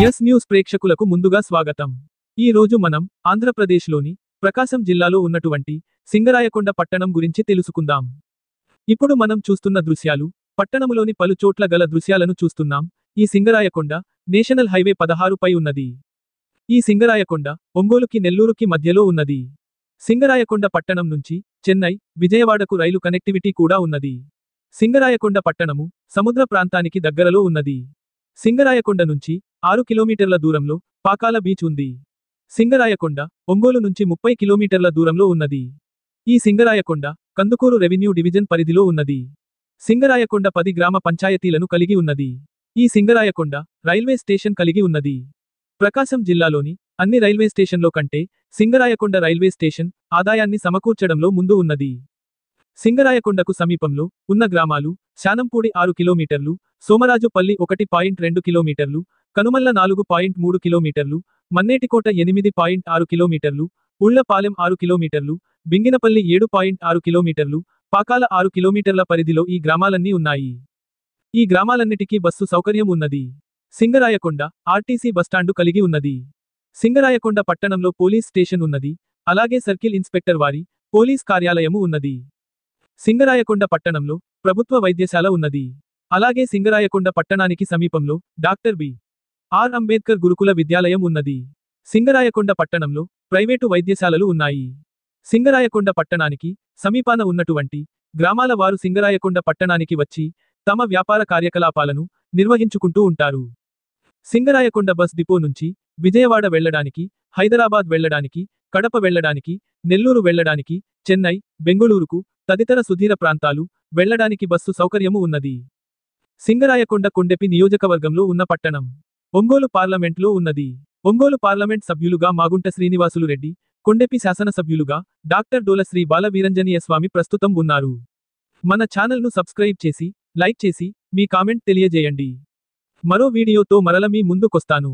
Yes news ప్రేక్షకులకు ముందుగా స్వాగతం. ఈ రోజు మనం ఆంధ్రప్రదేశ్లోని ప్రకాశం జిల్లాలో ఉన్నటువంటి సింగరాయకొండ పట్టణం గురించి తెలుసుకుందాం. ఇప్పుడు మనం చూస్తున్న దృశ్యాలు పట్టణములోని పలు చోట్ల గల దృశ్యాలను చూస్తున్నాం. ఈ సింగరాయకొండ నేషనల్ హైవే 16 పై ఉన్నది. ఈ సింగరాయకొండ ఒంగోలుకి నెల్లూరుకి మధ్యలో ఉన్నది. సింగరాయకొండ పట్టణం నుంచి చెన్నై, విజయవాడకు రైలు కనెక్టివిటీ కూడా ఉన్నది. సింగరాయకొండ పట్టణము సముద్ర ప్రాంతానికి దగ్గరలో ఉన్నది. సింగరాయకొండ నుంచి 6 కిలోమీటర్ల దూరంలో పాకాల బీచ్ ఉంది. సింగరాయకొండ ఒంగోలు నుంచి 30 కిలోమీటర్ల దూరంలో ఉన్నది. ఈ సింగరాయకొండ కందుకూరు రెవెన్యూ డివిజన్ పరిధిలో ఉన్నది. సింగరాయకొండ 10 గ్రామ పంచాయతీలను కలిగి ఉన్నది. ఈ సింగరాయకొండ రైల్వే స్టేషన్ కలిగి ఉన్నది. ప్రకాశం జిల్లాలోని అన్ని రైల్వే స్టేషన్లో కంటే సింగరాయకొండ రైల్వే స్టేషన్ ఆదాయాన్ని సమకూర్చడంలో ముందు ఉన్నది. సింగరాయకొండకు సమీపంలో ఉన్న గ్రామాలు శానంపూడి 6 కిలోమీటర్లు, సోమరాజుపల్లి 1.2 కిలోమీటర్లు, కనుమల్ల 4.3 కిలోమీటర్లు, మన్నేటికోట 8.6 కిలోమీటర్లు, ఉళ్లపాలెం 6 కిలోమీటర్లు, బింగినపల్లి 7.6 కిలోమీటర్లు, పాకాల 6 కిలోమీటర్ల పరిధిలో ఈ గ్రామాలన్నీ ఉన్నాయి. ఈ గ్రామాలన్నిటికీ బస్సు సౌకర్యం ఉన్నది. సింగరాయకొండ ఆర్టీసీ బస్టాండు కలిగి ఉన్నది. సింగరాయకొండ పట్టణంలో పోలీస్ స్టేషన్ ఉన్నది. అలాగే సర్కిల్ ఇన్స్పెక్టర్ వారి పోలీస్ కార్యాలయము ఉన్నది. సింగరాయకొండ పట్టణంలో ప్రభుత్వ వైద్యశాల ఉన్నది. అలాగే సింగరాయకొండ పట్టణానికి సమీపంలో డాక్టర్ బి.ఆర్. అంబేద్కర్ గురుకుల విద్యాలయం ఉన్నది. సింగరాయకొండ పట్టణంలో ప్రైవేటు వైద్యశాలలు ఉన్నాయి. సింగరాయకొండ పట్టణానికి సమీపాన ఉన్నటువంటి గ్రామాల వారు సింగరాయకొండ పట్టణానికి వచ్చి తమ వ్యాపార కార్యకలాపాలను నిర్వహించుకుంటూ ఉంటారు. సింగరాయకొండ బస్ డిపో నుంచి విజయవాడ వెళ్లడానికి, హైదరాబాద్ వెళ్లడానికి, కడప వెళ్లడానికి, నెల్లూరు వెళ్లడానికి, చెన్నై, బెంగుళూరుకు తదితర సుదూర ప్రాంతాలు వెళ్లడానికి బస్సు సౌకర్యము ఉన్నది. సింగరాయకొండ కొండెపి నియోజకవర్గంలో ఉన్న పట్టణం. ఒంగోలు పార్లమెంట్లో ఉన్నది. ఒంగోలు పార్లమెంట్ సభ్యులుగా మాగుంట శ్రీనివాసులు రెడ్డి, కొండెపి శాసనసభ్యులుగా డాక్టర్ డోల శ్రీ బాల వీరంజనీయ స్వామి ప్రస్తుతం ఉన్నారు. మన ఛానల్ను సబ్స్క్రైబ్ చేసి, లైక్ చేసి, మీ కామెంట్ తెలియజేయండి. మరో వీడియోతో మరల మీ ముందుకొస్తాను.